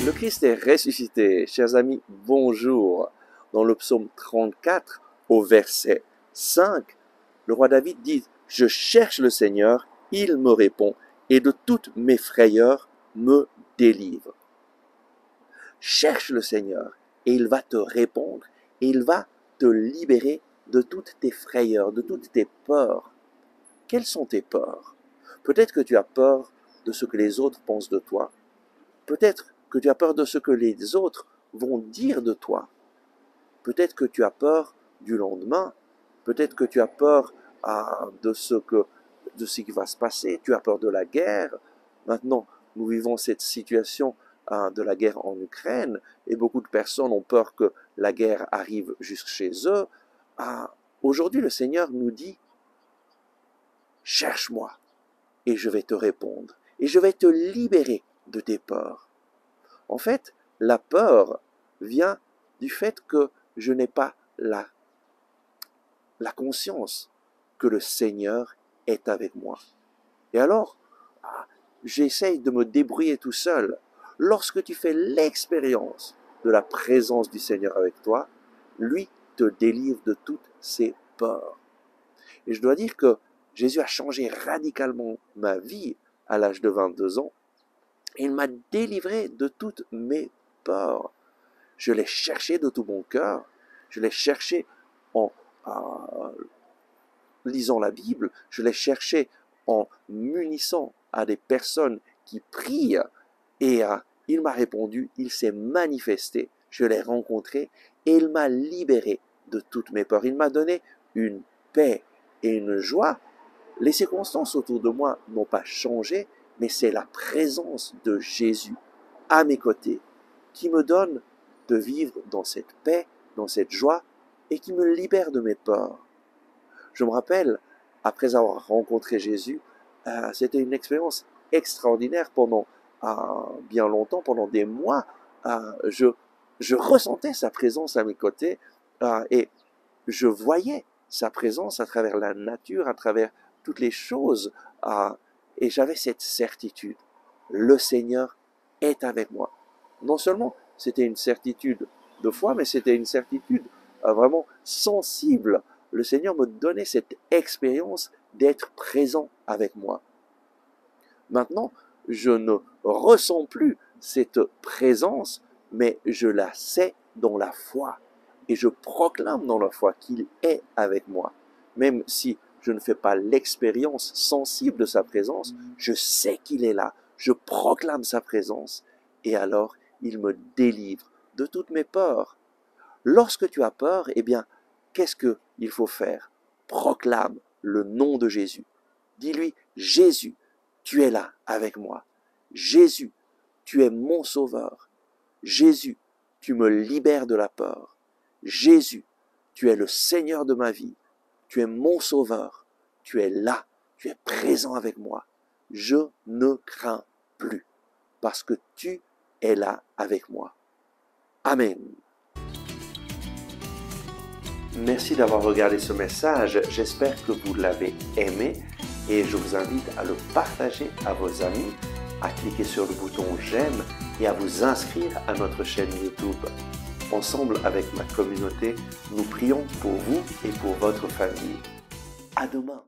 Le Christ est ressuscité. Chers amis, bonjour. Dans le psaume 34, au verset 5, le roi David dit « Je cherche le Seigneur, il me répond, et de toutes mes frayeurs me délivre. » Cherche le Seigneur, et il va te répondre, et il va te libérer de toutes tes frayeurs, de toutes tes peurs. Quelles sont tes peurs? Peut-être que tu as peur de ce que les autres pensent de toi. Peut-être que tu as peur de ce que les autres vont dire de toi. Peut-être que tu as peur du lendemain. Peut-être que tu as peur de ce qui va se passer. Tu as peur de la guerre. Maintenant, nous vivons cette situation de la guerre en Ukraine et beaucoup de personnes ont peur que la guerre arrive jusque chez eux. Aujourd'hui, le Seigneur nous dit « Cherche-moi et je vais te répondre et je vais te libérer de tes peurs. » En fait, la peur vient du fait que je n'ai pas la conscience que le Seigneur est avec moi. Et alors, j'essaye de me débrouiller tout seul. Lorsque tu fais l'expérience de la présence du Seigneur avec toi, lui te délivre de toutes ses peurs. Et je dois dire que Jésus a changé radicalement ma vie à l'âge de 22 ans. Et il m'a délivré de toutes mes peurs. Je l'ai cherché de tout mon cœur. Je l'ai cherché en lisant la Bible. Je l'ai cherché en m'unissant à des personnes qui prient. Et il m'a répondu, il s'est manifesté. Je l'ai rencontré et il m'a libéré de toutes mes peurs. Il m'a donné une paix et une joie. Les circonstances autour de moi n'ont pas changé, mais c'est la présence de Jésus à mes côtés qui me donne de vivre dans cette paix, dans cette joie et qui me libère de mes peurs. Je me rappelle, après avoir rencontré Jésus, c'était une expérience extraordinaire pendant bien longtemps, pendant des mois. Je ressentais sa présence à mes côtés et je voyais sa présence à travers la nature, à travers toutes les choses. Et j'avais cette certitude, le Seigneur est avec moi. Non seulement c'était une certitude de foi, mais c'était une certitude vraiment sensible. Le Seigneur me donnait cette expérience d'être présent avec moi. Maintenant, je ne ressens plus cette présence, mais je la sais dans la foi. Et je proclame dans la foi qu'il est avec moi. Même si je ne fais pas l'expérience sensible de sa présence, je sais qu'il est là, je proclame sa présence, et alors il me délivre de toutes mes peurs. Lorsque tu as peur, eh bien, qu'est-ce qu'il faut faire? Proclame le nom de Jésus. Dis-lui, Jésus, tu es là avec moi. Jésus, tu es mon sauveur. Jésus, tu me libères de la peur. Jésus, tu es le Seigneur de ma vie. Tu es mon sauveur, tu es là, tu es présent avec moi. Je ne crains plus, parce que tu es là avec moi. Amen. Merci d'avoir regardé ce message, j'espère que vous l'avez aimé et je vous invite à le partager à vos amis, à cliquer sur le bouton j'aime et à vous inscrire à notre chaîne YouTube. Ensemble avec ma communauté, nous prions pour vous et pour votre famille. À demain.